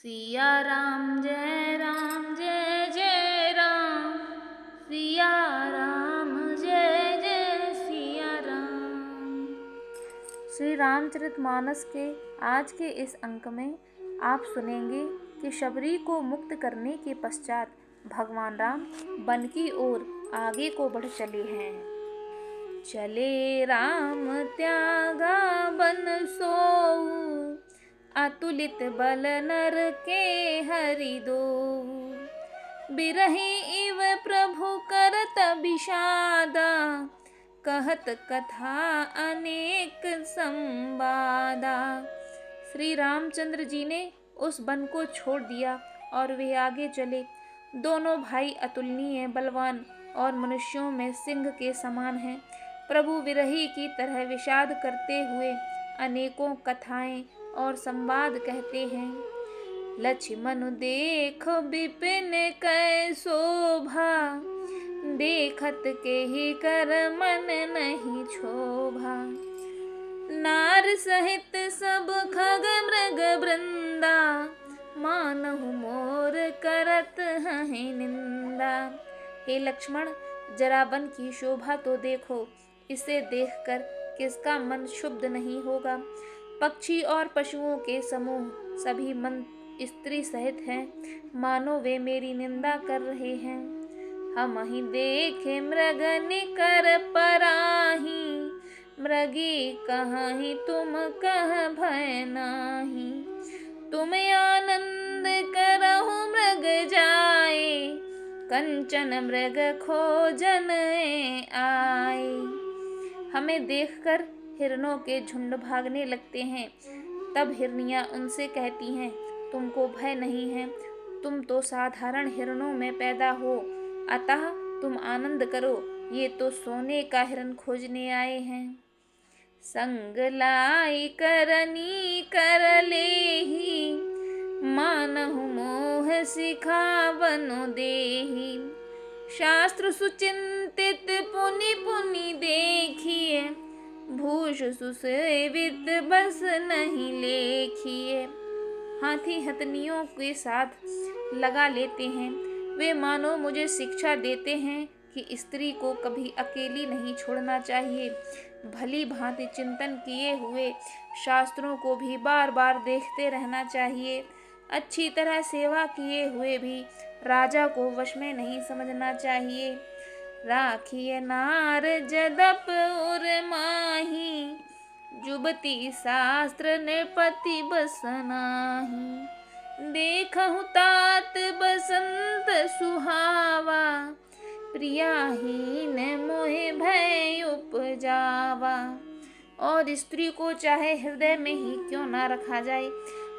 सिया राम जय जय राम। सिया राम जय जय सिया राम। श्री रामचरितमानस के आज के इस अंक में आप सुनेंगे कि शबरी को मुक्त करने के पश्चात भगवान राम वन की ओर आगे को बढ़ चले हैं। चले राम त्यागा बन सोऊ, अतुलित बल नर के हरि दोऊ। बिरही इव प्रभु करत विषादा, कहत कथा अनेक संवादा। श्री रामचंद्र जी ने उस वन को छोड़ दिया और वे आगे चले। दोनों भाई अतुलनीय, बलवान और मनुष्यों में सिंह के समान हैं। प्रभु विरही की तरह विषाद करते हुए अनेकों कथाएं और संवाद कहते हैं। लक्ष्मण देखो विपिन कै शोभा, देखत के ही कर मन नहीं क्षोभा। नार सहित सब खग मृग वृंदा, मानहु मोर करत हैं निंदा। हे लक्ष्मण, जरा वन की शोभा तो देखो, इसे देखकर किसका मन शुद्ध नहीं होगा। पक्षी और पशुओं के समूह सभी मन स्त्री सहित हैं, मानो वे मेरी निंदा कर रहे हैं। हम ही देखे मृग निकर पराही, मृगी कहीं तुम कह भय नाही। तुम आनंद करहु मृग जाए, कंचन मृग खोजन आए। हमें देखकर हिरणों के झुंड भागने लगते हैं। तब हिरनियां उनसे कहती हैं, तुमको भय नहीं है, तुम तो साधारण हिरणों में पैदा हो, अतः तुम आनंद करो, ये तो सोने का हिरण खोजने आए हैं। संग लाई करनी कर लेही, मानहु मोह सिखावनु देही। शास्त्र सुचिंतित पुनि पुनि देखिए, भूष सुसेवित बस नहीं लेखिए। हाथी हथनियों के साथ लगा लेते हैं। वे मानो मुझे शिक्षा देते हैं कि स्त्री को कभी अकेली नहीं छोड़ना चाहिए। भली भांति चिंतन किए हुए शास्त्रों को भी बार बार देखते रहना चाहिए। अच्छी तरह सेवा किए हुए भी राजा को वश में नहीं समझना चाहिए। राखिए नार जदप उर माही, जुबती शास्त्र नृपति बस नाही। देखहु तात बसंत सुहावा, प्रियाहीन मोहे भय उपजावा। और स्त्री को चाहे हृदय में ही क्यों ना रखा जाए,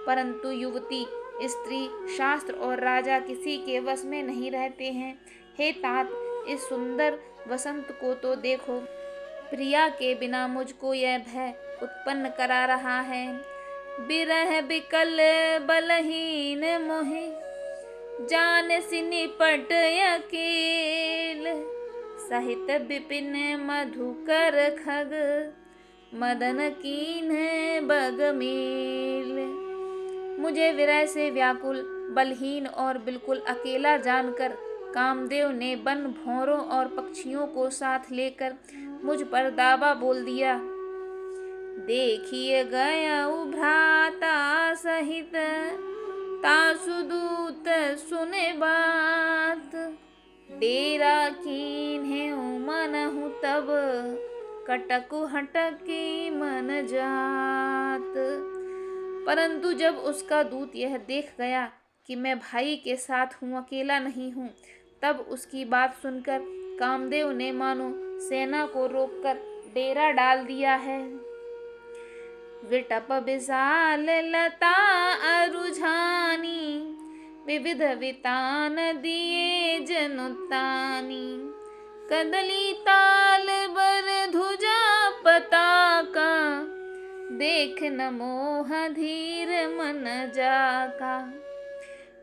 परंतु युवती, स्त्री, शास्त्र और राजा किसी के वश में नहीं रहते हैं। हे तात, इस सुंदर वसंत को तो देखो, प्रिया के बिना मुझको यह भय उत्पन्न करा रहा है। बिरह बिकल बलहीन मोहे, जान सि निपट अकेल। सहित विपिन मधुकर खग, मदन कीन बगमेल। मुझे विरह से व्याकुल, बलहीन और बिल्कुल अकेला जानकर कामदेव ने वन भौरों और पक्षियों को साथ लेकर मुझ पर दावा बोल दिया। देखिए गया भ्राता सहित, तासु दूत सुने बात। डेरा कीन्हे मनहु तब, कटकु हटकी मन जात। परंतु जब उसका दूत यह देख गया कि मैं भाई के साथ हूँ, अकेला नहीं हूँ, तब उसकी बात सुनकर कामदेव ने मानो सेना को रोककर डेरा डाल दिया है। विटप विशाल लता अरुझानी, विविध वितान दिए जनुतानी। कदली ताल बर ध्वजा पताका, देख न मोह धीर मन जाका।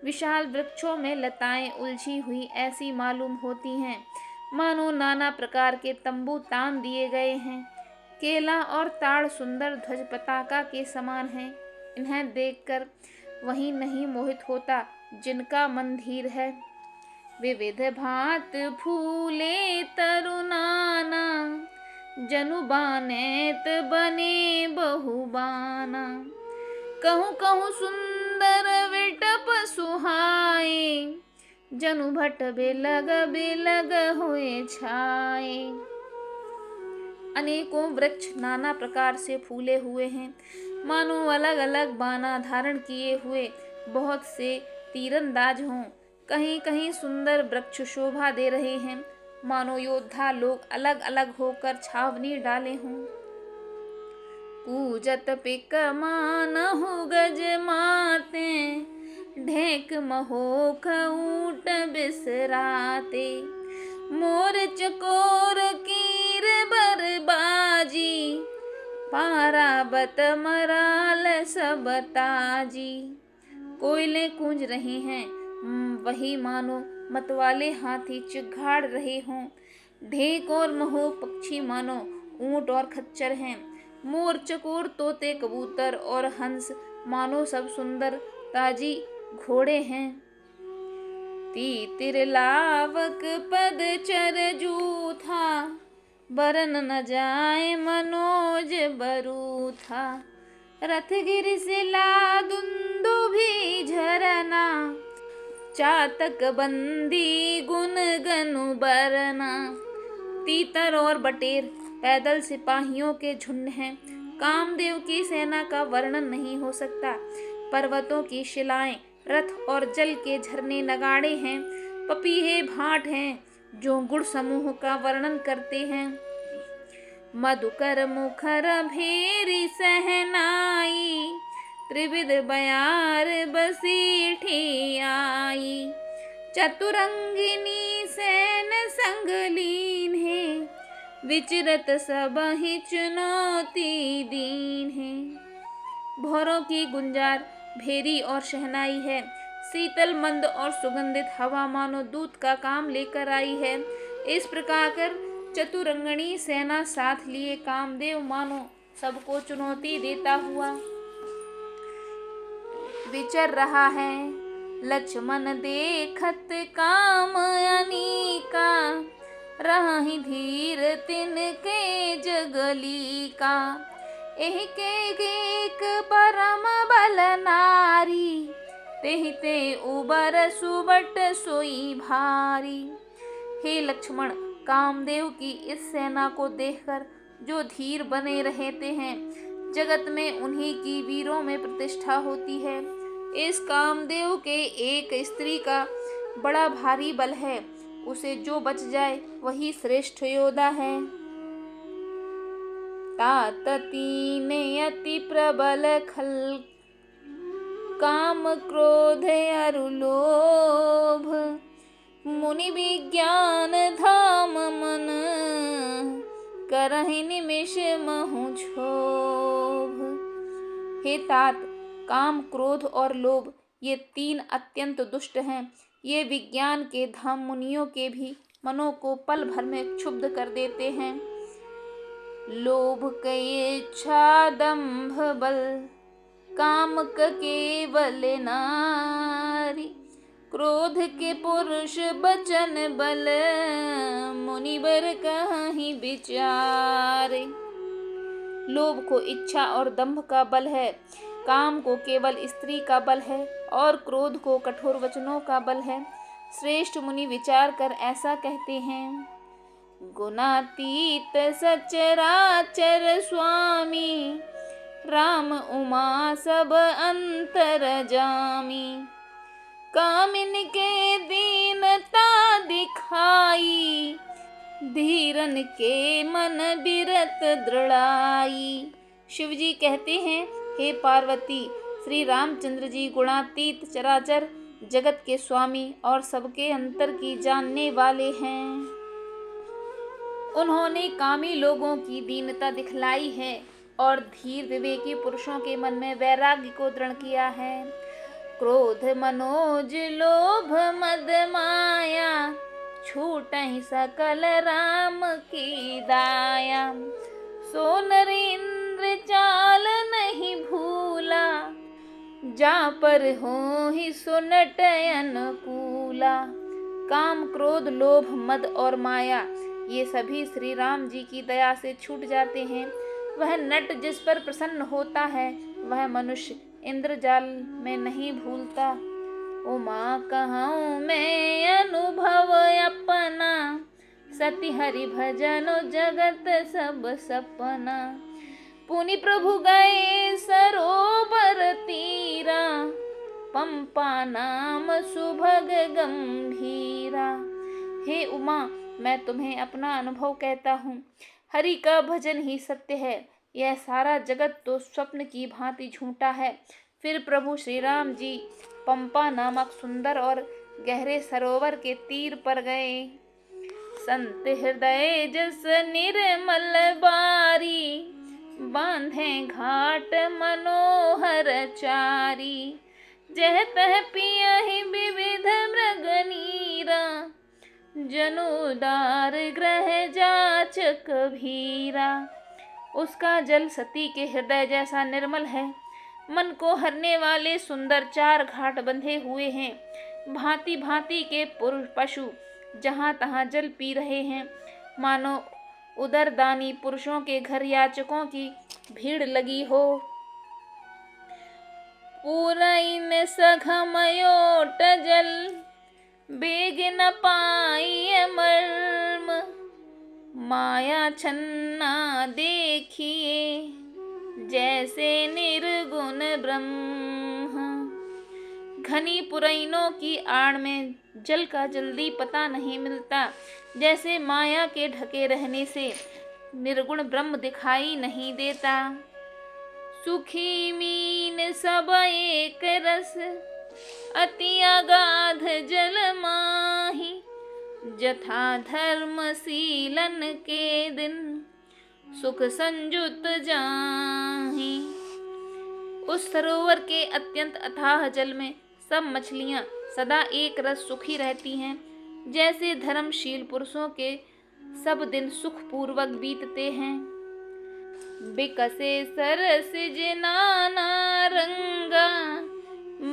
विशाल वृक्षों में लताएं उलझी हुई ऐसी मालूम होती हैं, मानो नाना प्रकार के तंबू तान दिए गए हैं। केला और ताड़ सुंदर ध्वज पताका के समान हैं। इन्हें देखकर वही नहीं मोहित होता जिनका मन धीर है। विविध भांत फूले तरुनाना, जनु बानेत बने बहुबाना। कहूँ कहूँ सुंदर विटप सुहाए, जनु भट बेलग होए छाए। अनेकों वृक्ष नाना प्रकार से फूले हुए हैं, मानो अलग अलग बाना धारण किए हुए बहुत से तीरंदाज हों। कहीं कहीं सुंदर वृक्ष शोभा दे रहे हैं, मानो योद्धा लोग अलग अलग होकर छावनी डाले हों। कूजत पिक मानहु गज माते, ढेक महोख ऊट बिसराते। मोर चकोर कीर बरबाजी, पाराबत मराल सब ताजी। कोयले कूंज रहे हैं, वही मानो मतवाले हाथी चिघाड़ रहे हों। ढेक और महोख पक्षी मानो ऊंट और खच्चर हैं। मोर चकोर तोते कबूतर और हंस मानो सब सुंदर ताजी घोड़े हैं। तीतिर लावक पद चर जूथा, बरन न जाए मनोज बरूथा। रथ गिर सिला दुंदुभि झरना, चातक बंदी गुन गनु बरना। तीतर और बटेर पैदल सिपाहियों के झुंड हैं। कामदेव की सेना का वर्णन नहीं हो सकता। पर्वतों की शिलाएं, रथ और जल के झरने नगाड़े हैं। पपीहे भाट हैं जो गुण समूह का वर्णन करते हैं। मधुकर मुखर भेरी सहनाई, त्रिविध बयार बसीठी आई। चतुरंगिनी सैन संग लीन है, विचरत सब ही चुनौती दीन है। भौरों की गुंजार भेरी और शहनाई है। शीतल मंद और सुगंधित हवा मानो दूत का काम लेकर आई है। इस प्रकार कर चतुरंगणी सेना साथ लिए कामदेव मानो सबको चुनौती देता हुआ विचर रहा है। लक्ष्मण देखत काम अनीका, रही धीर तिनके जगली का। एहि के एक परम बल नारी, तेहि ते उबर सुबट सोई भारी। हे लक्ष्मण, कामदेव की इस सेना को देखकर जो धीर बने रहते हैं, जगत में उन्हीं की वीरों में प्रतिष्ठा होती है। इस कामदेव के एक स्त्री का बड़ा भारी बल है, उसे जो बच जाए वही श्रेष्ठ योद्धा है। तात तीन अति प्रबल खल, काम क्रोध अरु लोभ। मुनि विज्ञान धाम मन, करहि निमिष महु क्षोभ। हे तात, काम क्रोध और लोभ ये तीन अत्यंत दुष्ट हैं। ये विज्ञान के धाम मुनियों के भी मनों को पल भर में क्षुब्ध कर देते हैं। लोभ के इच्छा दंभ बल, काम केवल नारी। क्रोध के पुरुष बचन बल, मुनिवर कहीं विचारे। लोभ को इच्छा और दंभ का बल है, काम को केवल स्त्री का बल है और क्रोध को कठोर वचनों का बल है। श्रेष्ठ मुनि विचार कर ऐसा कहते हैं। गुणातीत सचराचर स्वामी, राम उमा सब अंतर जामी। कामिन के दीनता दिखाई, धीरन के मन बिरत दृढ़ाई। शिवजी कहते हैं, हे पार्वती, श्री रामचंद्र जी गुणातीत चराचर जगत के स्वामी और सबके अंतर की जानने वाले हैं। उन्होंने कामी लोगों की दीनता दिखलाई है और धीर विवेकी पुरुषों के मन में वैराग्य को दृढ़ किया है। क्रोध मनोज लोभ मद माया, छूटहि सकल राम की दाया। सो नरेंद्र चाल नहीं भूला, जा पर हो ही सुनट अनुकूला। काम, क्रोध, लोभ, मद और माया ये सभी श्री राम जी की दया से छूट जाते हैं। वह नट जिस पर प्रसन्न होता है वह मनुष्य इंद्रजाल में नहीं भूलता। उमा कहूँ मैं अनुभव अपना, सती हरि भजन जगत सब सपना। पुनि प्रभु गए सरोवर तीरा, पंपा नाम सुभग गंभीरा। हे उमा, मैं तुम्हें अपना अनुभव कहता हूँ। हरि का भजन ही सत्य है, यह सारा जगत तो स्वप्न की भांति झूठा है। फिर प्रभु श्री राम जी पंपा नामक सुंदर और गहरे सरोवर के तीर पर गए। संत हृदय जस निर्मल बारी, बांधे घाट मनोहर चारी। जह तह पियहि विविध मृग नीरा, जनुदार ग्रह जाचक भीरा। उसका जल सती के हृदय जैसा निर्मल है। मन को हरने वाले सुंदर 4 घाट बंधे हुए हैं। भांति भांति के पुरुष पशु जहाँ तहाँ जल पी रहे हैं। मानो उदरदानी पुरुषों के घर याचकों की भीड़ लगी हो। पूरैन सघमयोट जल, बेग न पाई मर्म। माया छन्ना देखिए, जैसे निर्गुण ब्रह्म। घनी पुरैनों की आड़ में जल का जल्दी पता नहीं मिलता। जैसे माया के ढके रहने से निर्गुण ब्रह्म दिखाई नहीं देता। सुखी मीन सब एक रस, अति अगाध जल माही। जथा धर्म सीलन के दिन, सुख संजुत जाहि। उस सरोवर के अत्यंत अथाह जल में सब मछलियां सदा एक रस सुखी रहती हैं। जैसे धर्मशील पुरुषों के सब दिन सुख पूर्वक बीतते हैं। बिकसे सरस नाना रंगा,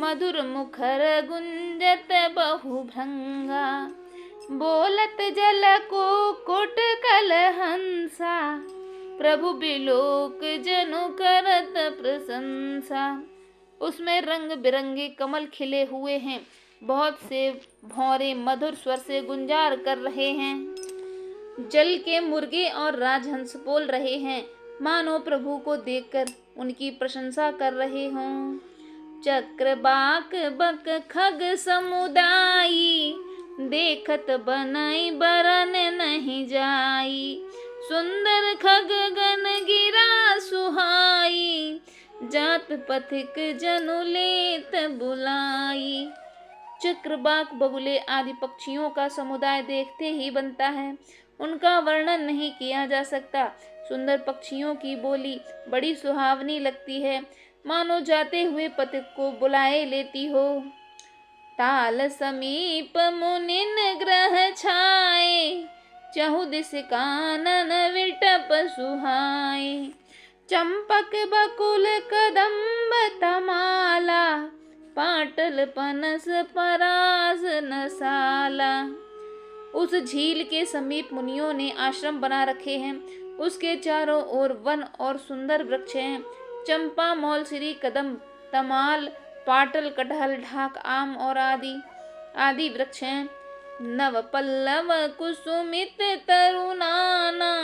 मधुर मुखर गुंजत बहुभृंगा। बोलत जल को कुट कल हंसा, प्रभु बिलोक जनु करत प्रशंसा। उसमें रंग बिरंगे कमल खिले हुए हैं। बहुत से भौरे मधुर स्वर से गुंजार कर रहे हैं। जल के मुर्गे और राजहंस बोल रहे हैं, मानो प्रभु को देखकर उनकी प्रशंसा कर रहे हों। चक्र बाक बक खग समुदायी, देखत बनई बरन नहीं जाई। सुंदर खग गन गिरा सुहाई, जात पथिक जनु लेत बुलाई। चक्रबाक बगुले आदि पक्षियों का समुदाय देखते ही बनता है, उनका वर्णन नहीं किया जा सकता। सुंदर पक्षियों की बोली बड़ी सुहावनी लगती है, मानो जाते हुए पथिक को बुलाए लेती हो। ताल समीप मुनिन ग्रह छाए, चहु दिस कानन विटप सुहाए। चंपक बकुल कदम्ब तमाला, पाटल पनस परास नसाला। उस झील के समीप मुनियों ने आश्रम बना रखे हैं। उसके चारों ओर वन और सुंदर वृक्ष हैं। चंपा, मौलसिरी, कदम्ब, तमाल, पाटल, कटहल, ढाक, आम और आदि वृक्ष हैं। नव पल्लव कुसुमित तरुनाना,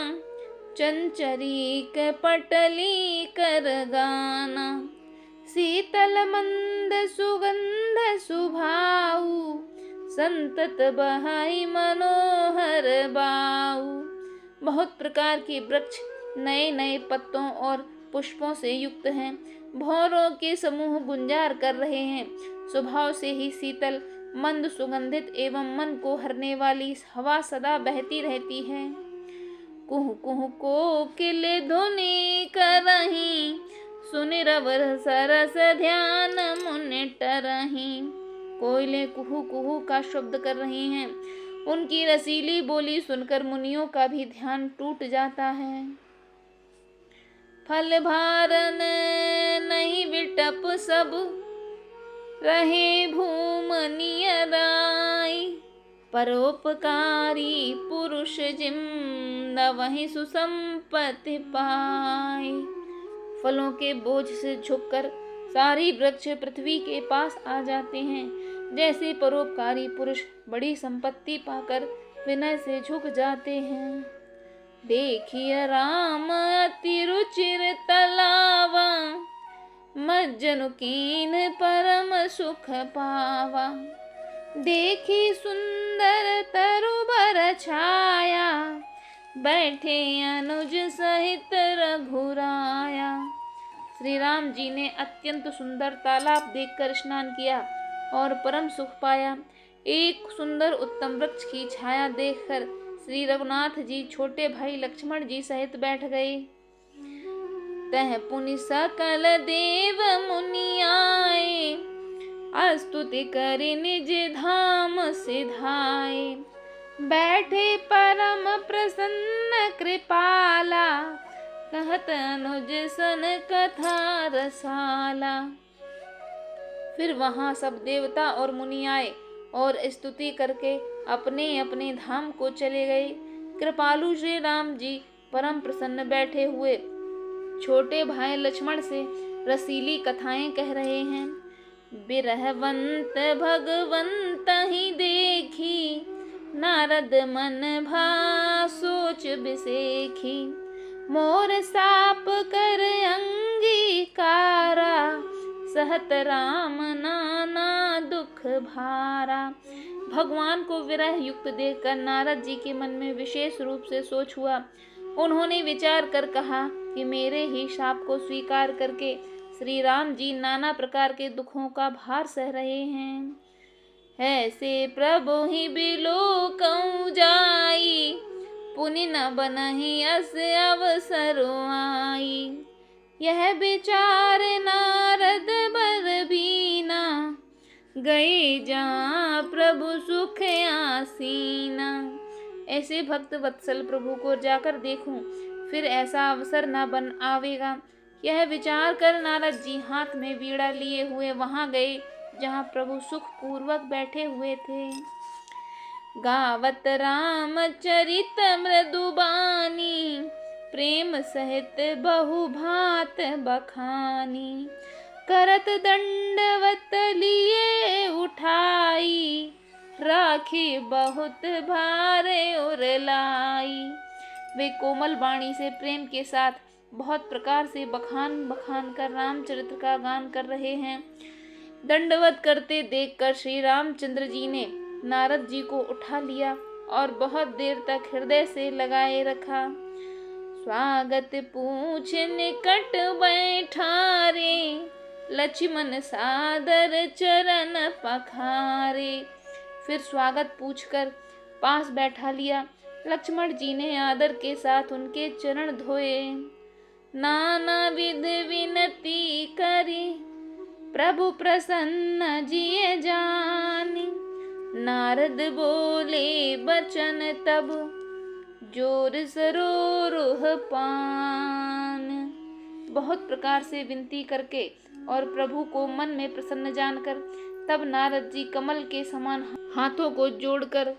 चंचरीक पटली कर गाना। शीतल मंद सुगंध सुभाऊ, संतत बहाई मनोहर बाऊ। बहुत प्रकार के वृक्ष नए नए पत्तों और पुष्पों से युक्त हैं। भौरों के समूह गुंजार कर रहे हैं। स्वभाव से ही शीतल, मंद, सुगंधित एवं मन को हरने वाली हवा सदा बहती रहती है। कुहु कुहु कोकिल धुनि करहीं, सुनि रवर सरस ध्यान मुनि टरहीं। कोयलें कुहू कुहू का शब्द कर रही हैं। उनकी रसीली बोली सुनकर मुनियों का भी ध्यान टूट जाता है। फल भारन नहीं विटप सब, रहे भूमनियराई। परोपकारी पुरुष जिम न वहीं सुसंपत्ति पाए। फलों के बोझ से झुककर सारी वृक्ष पृथ्वी के पास आ जाते हैं, जैसे परोपकारी पुरुष बड़ी संपत्ति पाकर विनय से झुक जाते हैं। देखिए राम अति रुचिर तलावा, मज्जनु कीन परम सुख पावा। देखी सुंदर तरुबर छाया, बैठे अनुज सहित रघुराया। श्री राम जी ने अत्यंत सुंदर तालाब देखकर स्नान किया और परम सुख पाया। एक सुंदर उत्तम वृक्ष की छाया देखकर श्री रघुनाथ जी छोटे भाई लक्ष्मण जी सहित बैठ गए। तह पुनि सकल देव मुनि आए, स्तुति करि निज धाम सिधाए। बैठे परम प्रसन्न कृपाला, कहत अनुज सन कथा रसाला। फिर वहां सब देवता और मुनि आए और स्तुति करके अपने अपने धाम को चले गए। कृपालु श्री राम जी परम प्रसन्न बैठे हुए छोटे भाई लक्ष्मण से रसीली कथाएं कह रहे हैं। बिरहवंत भगवंत ही देखी, नारद मन भा सोच बिसेखी। मोर साप कर अंगीकारा, सहत राम नाना दुख भारा। भगवान को विरह युक्त देखकर नारद जी के मन में विशेष रूप से सोच हुआ। उन्होंने विचार कर कहा कि मेरे ही शाप को स्वीकार करके श्री राम जी नाना प्रकार के दुखों का भार सह रहे हैं। ऐसे प्रभु ही बिलोकऊं जाई, पुनि न बनहि अस अवसर आई। यह विचार नारद बर बीना, गए जहाँ प्रभु सुख आसीना। ऐसे भक्त वत्सल प्रभु को जाकर देखूं, फिर ऐसा अवसर न बन आवेगा। यह विचार कर नारद जी हाथ में वीणा लिए हुए वहां गए जहाँ प्रभु सुख पूर्वक बैठे हुए थे। गावत राम चरित मृदुबानी, प्रेम सहित बहु भात बखानी। करत दंडवत लिए उठाई, राखी बहुत भारे और लाई। वे कोमल वाणी से प्रेम के साथ बहुत प्रकार से बखान बखान कर रामचरित्र का गान कर रहे हैं। दंडवत करते देखकर श्री रामचंद्र जी ने नारद जी को उठा लिया और बहुत देर तक हृदय से लगाए रखा। स्वागत पूछ निकट बैठारे, लक्ष्मण सादर चरण पखारे। फिर स्वागत पूछकर पास बैठा लिया। लक्ष्मण जी ने आदर के साथ उनके चरण धोए। नाना विध विनती करी, प्रभु प्रसन्न जिय जानी। नारद बोले बचन तब, जोर सरोरुह पान। बहुत प्रकार से विनती करके और प्रभु को मन में प्रसन्न जानकर तब नारद जी कमल के समान हाथों को जोड़कर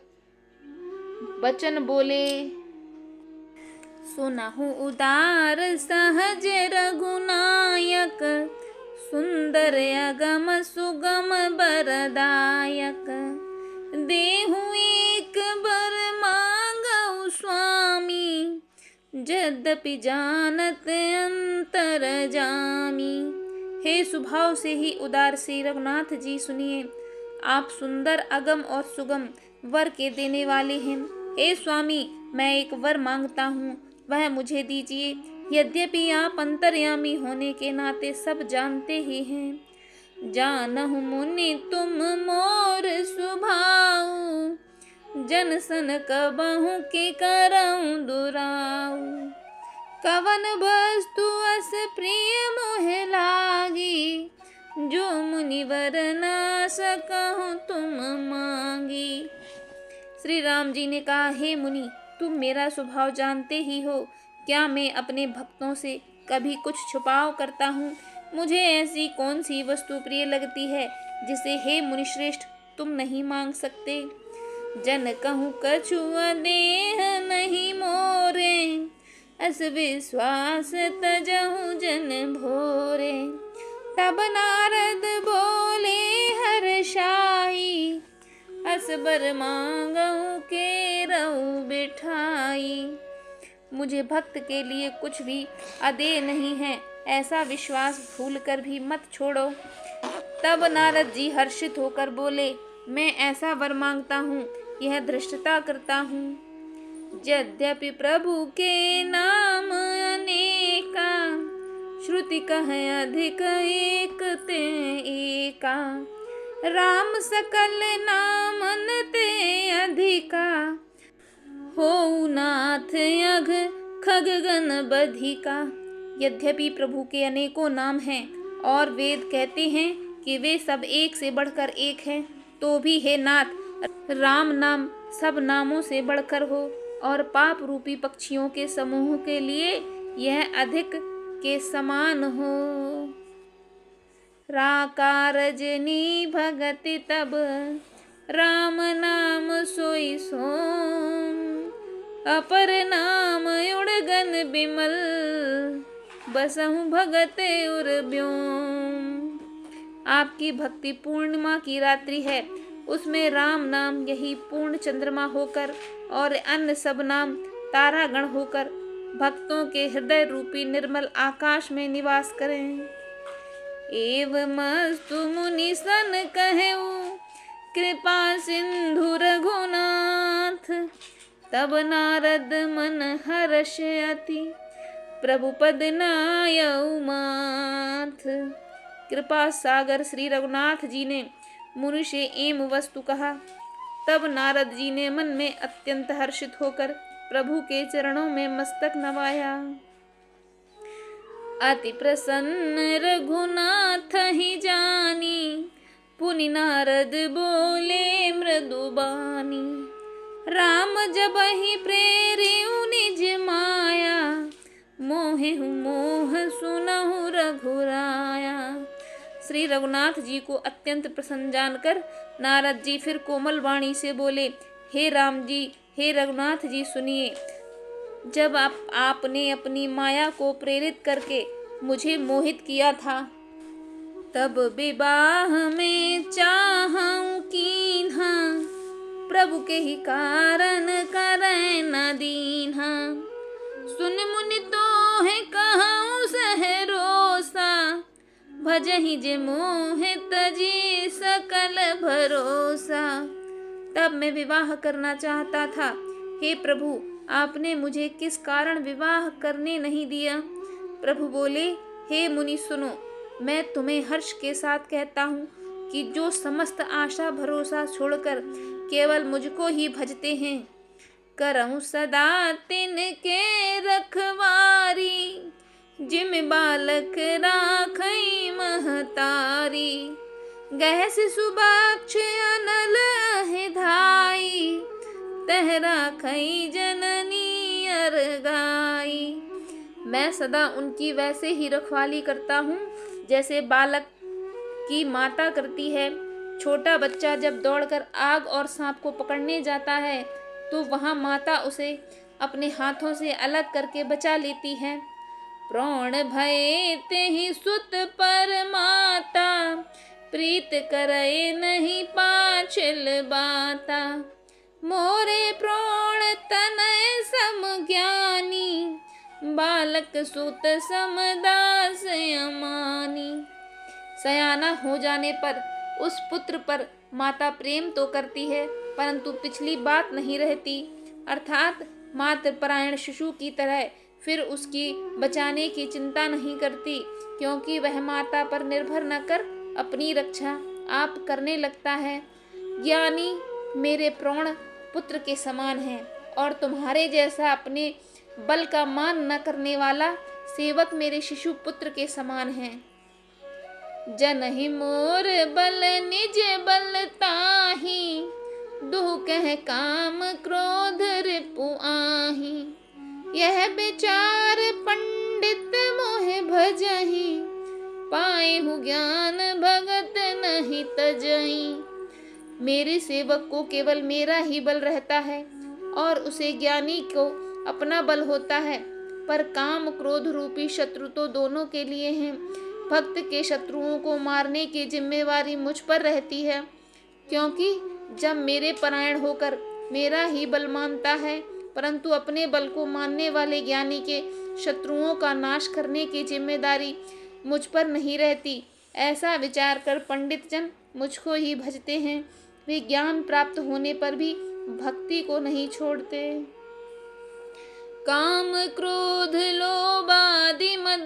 वचन बोले। सुनहु उदार सहज रघुनायक, सुंदर अगम सुगम बरदायक। देहु एक बर मांगऊ स्वामी, यद्यपि जानत अंतर जामी। हे स्वभाव से ही उदार श्री रघुनाथ जी सुनिए, आप सुंदर अगम और सुगम वर के देने वाले हैं। हे स्वामी, मैं एक वर मांगता हूँ, वह मुझे दीजिए। यद्यपि आप अंतर्यामी होने के नाते सब जानते ही हैं। जानहु मुनि तुम मोर स्वभाव, जन सन कबहु के करऊं दुराऊ। कवन वस्तु अस प्रिय मोह लागी, जो मुनिवर ना सकहु तुम मांगी। श्री राम जी ने कहा, हे मुनि, तुम मेरा स्वभाव जानते ही हो। क्या मैं अपने भक्तों से कभी कुछ छुपाव करता हूँ? मुझे ऐसी कौन सी वस्तु प्रिय लगती है जिसे हे मुनिश्रेष्ठ तुम नहीं मांग सकते। जन कहूँ कछु देह नहीं मोरे, अस विश्वास तजहु जन भोरे। तब नारद बोले हर्षाई, अस बर मांगहु के रहु बिठाई। मुझे भक्त के लिए कुछ भी अदेय नहीं है, ऐसा विश्वास भूल कर भी मत छोड़ो। तब नारद जी हर्षित होकर बोले, मैं ऐसा वर मांगता हूँ, यह धृष्टता करता हूँ। यद्यपि प्रभु के नाम अनेका, श्रुति कहे अधिक एक ते एका। राम सकल नामन ते अधिका, हो नाथ यघ खगगन बधिका। यद्यपि प्रभु के अनेकों नाम हैं और वेद कहते हैं कि वे सब एक से बढ़कर एक हैं, तो भी हे नाथ राम नाम सब नामों से बढ़कर हो और पाप रूपी पक्षियों के समूह के लिए यह अधिक के समान हो। राकारजनी भगति तब राम नाम सोई सोम, अपर नाम उड़गन बिमल, बसहु भगत उर व्योम। आपकी भक्ति पूर्णिमा की रात्रि है, उसमें राम नाम यही पूर्ण चंद्रमा होकर और अन्य सब नाम तारागण होकर भक्तों के हृदय रूपी निर्मल आकाश में निवास करें। एवमस्तु मुनि सन कहऊ, कृपा सिंधु रघुनाथ। तब नारद मन हर्ष अति, प्रभु पद नायऊ माथ। कृपा सागर श्री रघुनाथ जी ने मुनि से एम वस्तु कहा। तब नारद जी ने मन में अत्यंत हर्षित होकर प्रभु के चरणों में मस्तक नवाया। अति प्रसन्न रघुनाथ ही जानी, पुनि नारद बोले मृदुबानी। राम जब ही प्रेरियु निज माया, मोहेहु मोह सुनहु रघुराया। श्री रघुनाथ जी को अत्यंत प्रसन्न जानकर नारद जी फिर कोमल वाणी से बोले, हे राम जी, हे रघुनाथ जी सुनिए। जब आपने अपनी माया को प्रेरित करके मुझे मोहित किया था, तब विवाह में चाहूं कीन्हा, प्रभु के ही कारण करें न दीन्हा। सुन मुनि तो है कहूँ सहरोसा, भजहि जे मोह तजी सकल भरोसा। तब मैं विवाह करना चाहता था, हे प्रभु आपने मुझे किस कारण विवाह करने नहीं दिया। प्रभु बोले, हे मुनि सुनो, मैं तुम्हें हर्ष के साथ कहता हूँ कि जो समस्त आशा भरोसा छोड़कर केवल मुझको ही भजते हैं, करऊं सदा तिनके रखवारी, जिम बालक राखई महतारी। गह शिशुबाक्ष अनल अहिधाई, तह राखई जननी अरगाई। मैं सदा उनकी वैसे ही रखवाली करता हूँ जैसे बालक की माता करती है। छोटा बच्चा जब दौड़कर आग और सांप को पकड़ने जाता है तो वहाँ माता उसे अपने हाथों से अलग करके बचा लेती है। प्राण भये तेहि सुत पर माता, प्रीत करे नहीं पाछिल बाता। मोरे प्राण तनय सम ज्ञानी, बालक सुत समदास अमानी। सयाना हो जाने पर उस पुत्र पर माता प्रेम तो करती है, परंतु पिछली बात नहीं रहती, अर्थात मातृपरायण शिशु की तरह फिर उसकी बचाने की चिंता नहीं करती, क्योंकि वह माता पर निर्भर न कर अपनी रक्षा आप करने लगता है। ज्ञानी मेरे प्राण पुत्र के समान है और तुम्हारे जैसा अपने बल का मान न करने वाला सेवक मेरे शिशु पुत्र के समान है। जनहि मोर बल निज बल ताहि, दुह कह काम क्रोध रिपु आहि। यह विचार पंडित मोह भजहि, पाएहु ज्ञान भगत न नहीं तजई। मेरे सेवक को केवल मेरा ही बल रहता है और उसे ज्ञानी को अपना बल होता है, पर काम क्रोध रूपी शत्रु तो दोनों के लिए हैं। भक्त के शत्रुओं को मारने की जिम्मेवारी मुझ पर रहती है, क्योंकि जब मेरे परायण होकर मेरा ही बल मानता है, परंतु अपने बल को मानने वाले ज्ञानी के शत्रुओं का नाश करने की जिम्मेदारी मुझ पर नहीं रहती। ऐसा विचार कर पंडित जन मुझको ही भजते हैं। वे ज्ञान प्राप्त होने पर भी भक्ति को नहीं छोड़ते। काम क्रोध लोभ आदि मद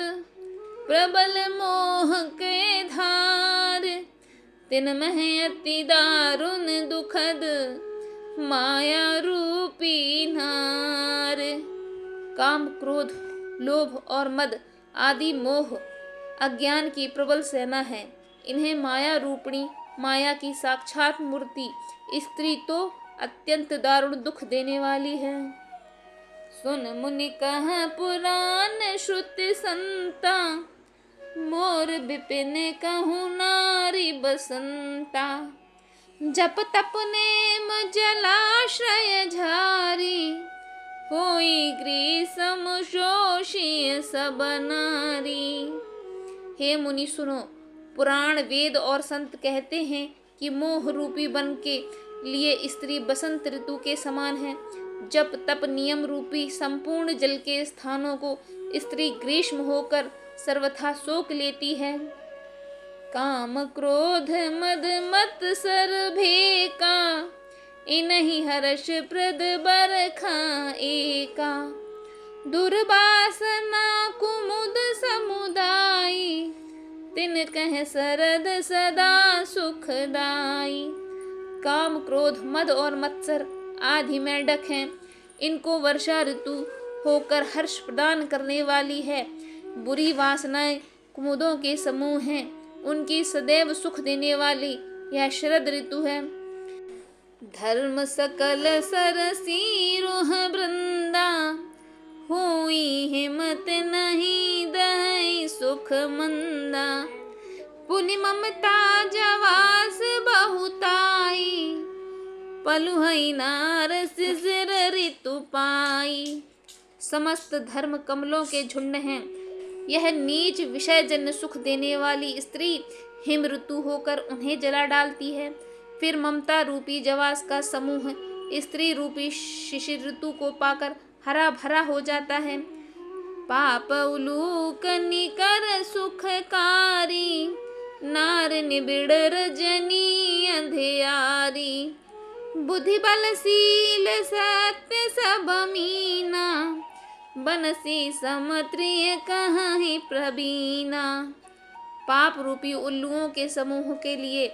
प्रबल मोह के धार, तिनमह अति दारुण दुखद माया रूपी नार। काम क्रोध लोभ और मद आदि मोह अज्ञान की प्रबल सेना है। इन्हें माया रूपणी माया की साक्षात मूर्ति स्त्री तो अत्यंत दारुण दुख देने वाली है। सुन मुनि कह पुराण श्रुति संता, मोर विपिन कहूँ नारी बसंता। जप तप नेम जलाश्रय झारी, होई ग्रीसम शोषी सब नारी। हे मुनि सुनो, पुराण वेद और संत कहते हैं कि मोह रूपी वन के लिए स्त्री बसंत ऋतु के समान है। जप तप नियम रूपी संपूर्ण जल के स्थानों को स्त्री ग्रीष्म होकर सर्वथा सोख लेती है। काम क्रोध मद मत सर भेका, इनहि हर्ष प्रद बरखा एका। दुर्वासना कुमुद समुदायी, तिन कह सरद सदा सुखदाई। काम क्रोध मद और मत्सर आदि मेंढक हैं। इनको वर्षा ऋतु होकर हर्ष प्रदान करने वाली है। बुरी वासनाएं कुमुदों के समूह हैं। उनकी सदैव सुख देने वाली यह शरद ऋतु है। धर्म सकल सरसी रोह वृंदा, हुई हिम्मत नहीं दई सुख मंदा। पुनि ममता जवास बहुताई, पलुहई नार सिर ऋतु पाई। समस्त धर्म कमलों के झुंड हैं। यह नीच विषय जन्य सुख देने वाली स्त्री हिम ऋतु होकर उन्हें जला डालती है। फिर ममता रूपी जवास का समूह स्त्री रूपी शिशिर ऋतु को पाकर हरा भरा हो जाता है। पाप उलूक निकर सुखकारी, नार निबिड़ रजनी अंधियारी। बुद्धि बलशील सत्य सब मीना, बनसी समत्रिय कहीं प्रवीणा। पाप रूपी उल्लुओं के समूह के लिए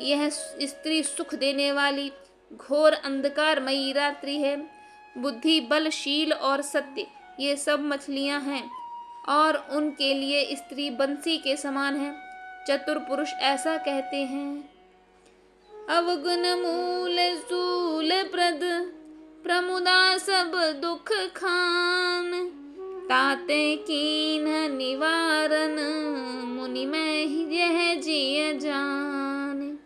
यह स्त्री सुख देने वाली घोर अंधकारमयी रात्रि है। बुद्धि बलशील और सत्य ये सब मछलियां हैं और उनके लिए स्त्री बंसी के समान है। चतुर पुरुष ऐसा कहते हैं। अवगुण मूल सूल प्रद, प्रमुदा सब दुख खान। ताते कीन निवारण, मुनि में यह जिय जान।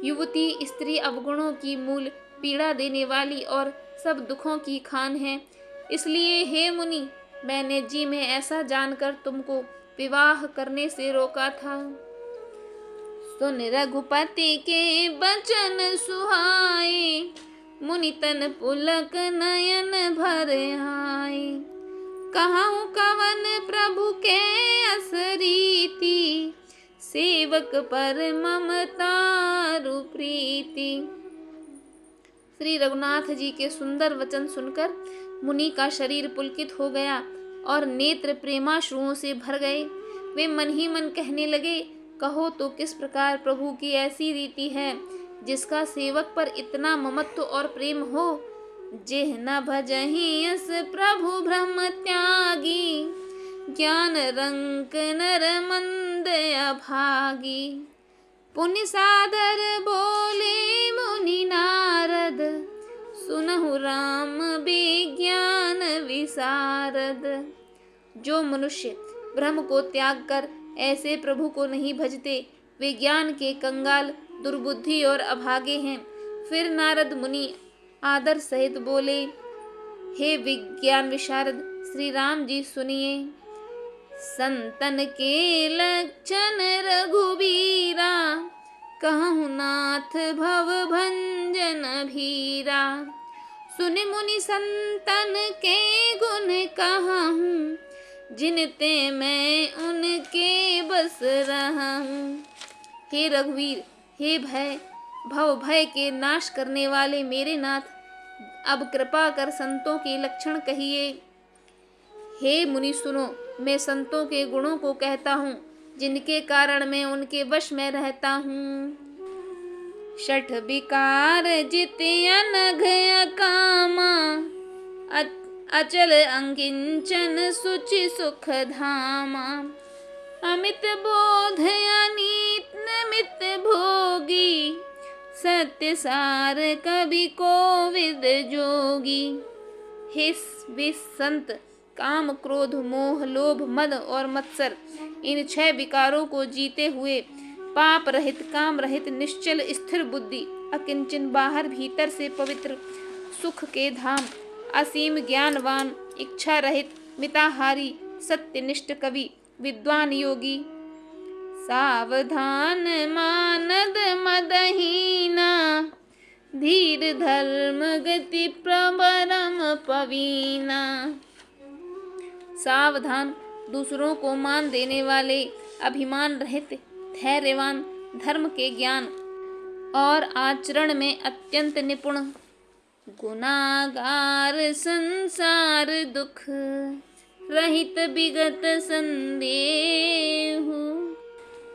युवती स्त्री अवगुणों की मूल पीड़ा देने वाली और सब दुखों की खान है। इसलिए हे मुनि, मैंने जी में ऐसा जानकर तुमको विवाह करने से रोका था। सुन रघुपति के बचन सुहाए, मुनि तन पुलक नयन भर आए। कहूँ कवन प्रभु के असरीति, सेवक पर ममता प्रीति। श्री रघुनाथ जी के सुंदर वचन सुनकर मुनि का शरीर पुलकित हो गया और नेत्र प्रेमाश्रुओं से भर गए। वे मन ही मन कहने लगे, कहो तो किस प्रकार प्रभु की ऐसी रीति है जिसका सेवक पर इतना ममत्व और प्रेम हो। जेह न भजहि यस प्रभु ब्रह्म त्यागी, ज्ञान रंक नर मंद अभागी। पुनि सादर बोले मुनि नारद, सुनहु राम विज्ञान विशारद। जो मनुष्य ब्रह्म को त्याग कर ऐसे प्रभु को नहीं भजते, वे ज्ञान के कंगाल, दुर्बुद्धि और अभागे हैं। फिर नारद मुनि आदर सहित बोले, हे विज्ञान विशारद श्री राम जी सुनिए। संतन के लक्षण रघुबीरा, कहूँ नाथ भव भंजन भीरा। सुन मुनि संतन के गुण कहूँ, जिनते मैं उनके बस रहूँ। हे रघुवीर, हे भव भय के नाश करने वाले मेरे नाथ, अब कृपा कर संतों के लक्षण कहिए। हे मुनि सुनो, मैं संतों के गुणों को कहता हूँ, जिनके कारण मैं उनके वश में रहता हूँ। शठ विकार जिते अनघ कामा, अचल अंकिंचन सुचि सुख धामा। अमित बोध अनीत नमित भोगी, सत्य सार कवि कोविद जोगी। हे वे संत काम, क्रोध, मोह, लोभ, मद और मत्सर, इन 6 विकारों को जीते हुए पाप रहित, काम रहित, निश्चल स्थिर बुद्धि, अकिंचन, बाहर भीतर से पवित्र, सुख के धाम, असीम ज्ञानवान, इच्छा रहित, मिताहारी, सत्यनिष्ठ कवि, विद्वान योगी। सावधान मानद मदहीना, धीर धर्म गति प्रबरम पवीना। सावधान, दूसरों को मान देने वाले, अभिमान रहित, धैर्यवान, धर्म के ज्ञान और आचरण में अत्यंत निपुण। गुनागार संसार दुख रहित विगत संदेहु,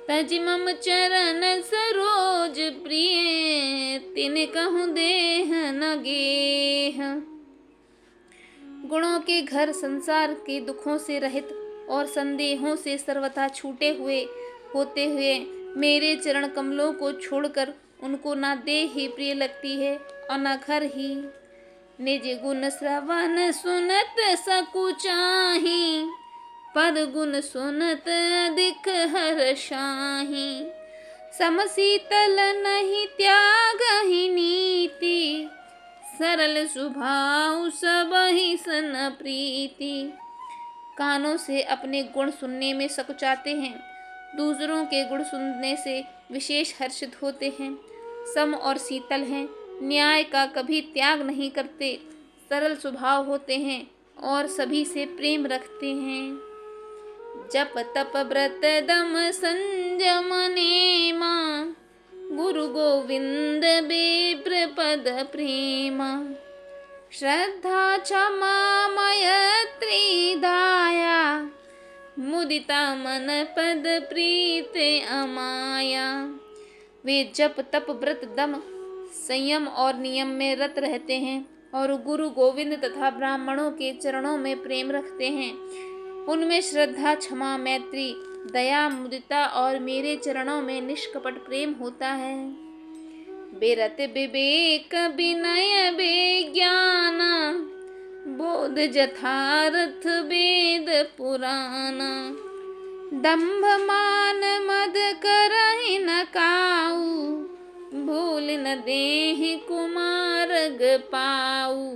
तज मम चरण सरोज प्रिय, तिन कहूँ देह न गेह। गुणों के घर, संसार के दुखों से रहित और संदेहों से सर्वथा छूटे हुए होते हुए मेरे चरण कमलों को छोड़कर उनको ना देह ही प्रिय लगती है और ना घर ही। निज गुण श्रवण सुनत सकुचाही, पद गुण सुनत अधिक हर्षाही। समशीतल नहीं त्याग ही नीति, सरल स्वभाव सब ही सन प्रीति। कानों से अपने गुण सुनने में सकुचाते हैं, दूसरों के गुण सुनने से विशेष हर्षित होते हैं। सम और शीतल हैं, न्याय का कभी त्याग नहीं करते, सरल स्वभाव होते हैं और सभी से प्रेम रखते हैं। जप तप व्रत दम संयम नेमा, गुरु गोविंद बेप्र पद प्रेमा। श्रद्धा क्षमा मैत्री दाया, मुदिता मन पद प्रीत अमाया। वे जप तप व्रत दम संयम और नियम में रत रहते हैं और गुरु गोविंद तथा ब्राह्मणों के चरणों में प्रेम रखते हैं। उनमें श्रद्धा, क्षमा, मैत्री, दया, मुदिता और मेरे चरणों में निष्कपट प्रेम होता है। बेरत विवेक विनय विज्ञाना, बोध जथार्थ वेद पुराना। दंभ मान मद करहि न काऊ, भूल न देहि कुमार्ग पाऊ।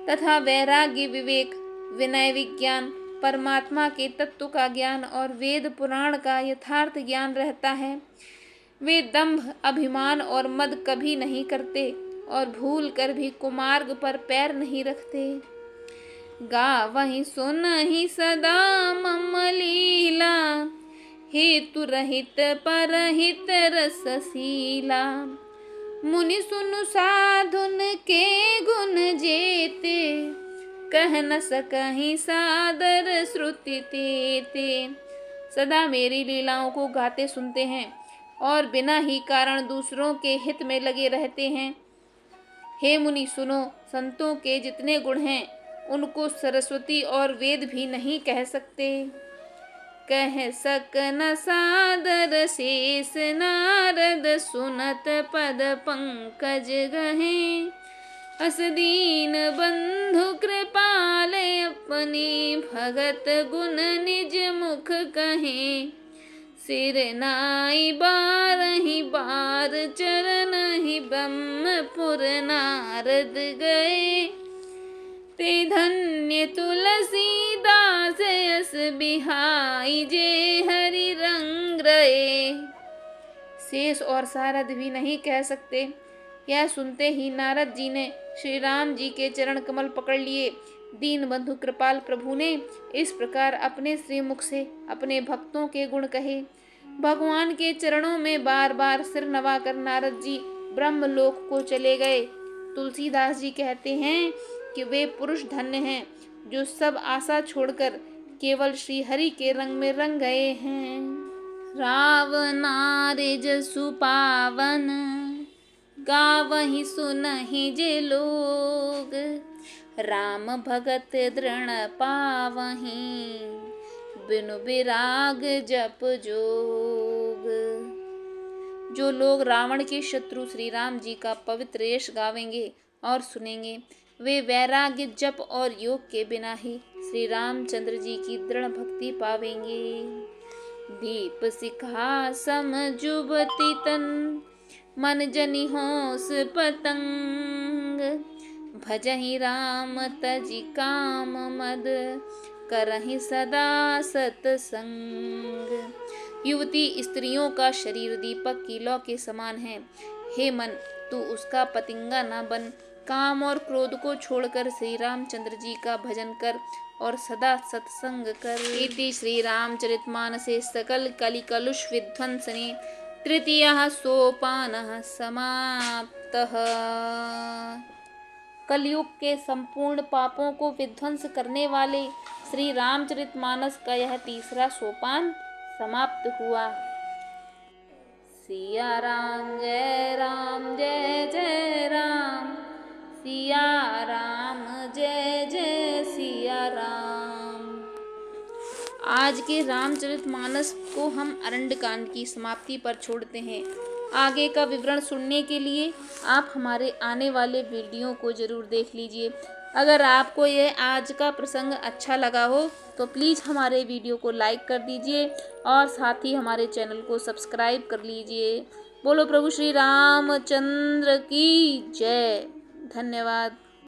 तथा वैराग्य, विवेक, विनय, विज्ञान, परमात्मा के तत्व का ज्ञान और वेद पुराण का यथार्थ ज्ञान रहता है। वे दंभ, अभिमान और मद कभी नहीं करते और भूल कर भी कुमार्ग पर पैर नहीं रखते। गावहि सुनहि सदा मम लीला, हेतु रहित परहित रसशीला। मुनि सुनु साधुन के गुण जेते, कह न सकहि सादर श्रुति तेते। सदा मेरी लीलाओं को गाते सुनते हैं और बिना ही कारण दूसरों के हित में लगे रहते हैं। हे मुनि सुनो, संतों के जितने गुण हैं उनको सरस्वती और वेद भी नहीं कह सकते। कह सक न सादर शेष नारद, सुनत पद पंकज गहे। अस दीन बंधु कृपाले, अपनी भगत गुण निज मुख कहे। सिर नाई बारही बार चरण ही ब्रह्मपुर नारद गए। ते धन्य तुलसीदास यस बिहाई जे हरि रंग रहे। शेष और सारद भी नहीं कह सकते। यह सुनते ही नारद जी ने श्री राम जी के चरण कमल पकड़ लिए। दीन बंधु कृपाल प्रभु ने इस प्रकार अपने श्रीमुख से अपने भक्तों के गुण कहे। भगवान के चरणों में बार बार सिर नवाकर नारद जी ब्रह्मलोक को चले गए। तुलसीदास जी कहते हैं कि वे पुरुष धन्य हैं जो सब आशा छोड़कर केवल श्री हरि के रंग में रंग गए हैं। रावनारे जसु पावन गावहि सुनहि जे लोग। राम भगत दृढ़ पावहि बिनु विराग जप जोग। जो लोग रावण के शत्रु श्री राम जी का पवित्र यश गावेंगे और सुनेंगे, वे वैराग्य जप और योग के बिना ही श्री रामचंद्र जी की दृढ़ भक्ति पावेंगे। दीप शिखा सम जुबती तन मन जनि होस पतंग। भजहि राम तजि काम मद करहि सदा सतसंग। युवती स्त्रियों का शरीर दीपक की लौ के समान है। हे मन, तू उसका पतिंगा न बन। काम और क्रोध को छोड़कर श्री रामचंद्र जी का भजन कर और सदा सत्संग कर। इति श्री रामचरितमानसे सकल कलि कलुष विध्वंसने तृतीयः सोपानः समाप्तः। कलयुग के संपूर्ण पापों को विध्वंस करने वाले श्री रामचरितमानस का यह तीसरा सोपान समाप्त हुआ। सिया राम जय जय राम। सिया राम जय जय सिया राम। आज के रामचरितमानस को हम अरण्यकांड की समाप्ति पर छोड़ते हैं। आगे का विवरण सुनने के लिए आप हमारे आने वाले वीडियो को जरूर देख लीजिए। अगर आपको यह आज का प्रसंग अच्छा लगा हो तो प्लीज़ हमारे वीडियो को लाइक कर दीजिए और साथ ही हमारे चैनल को सब्सक्राइब कर लीजिए। बोलो प्रभु श्री रामचंद्र की जय। धन्यवाद।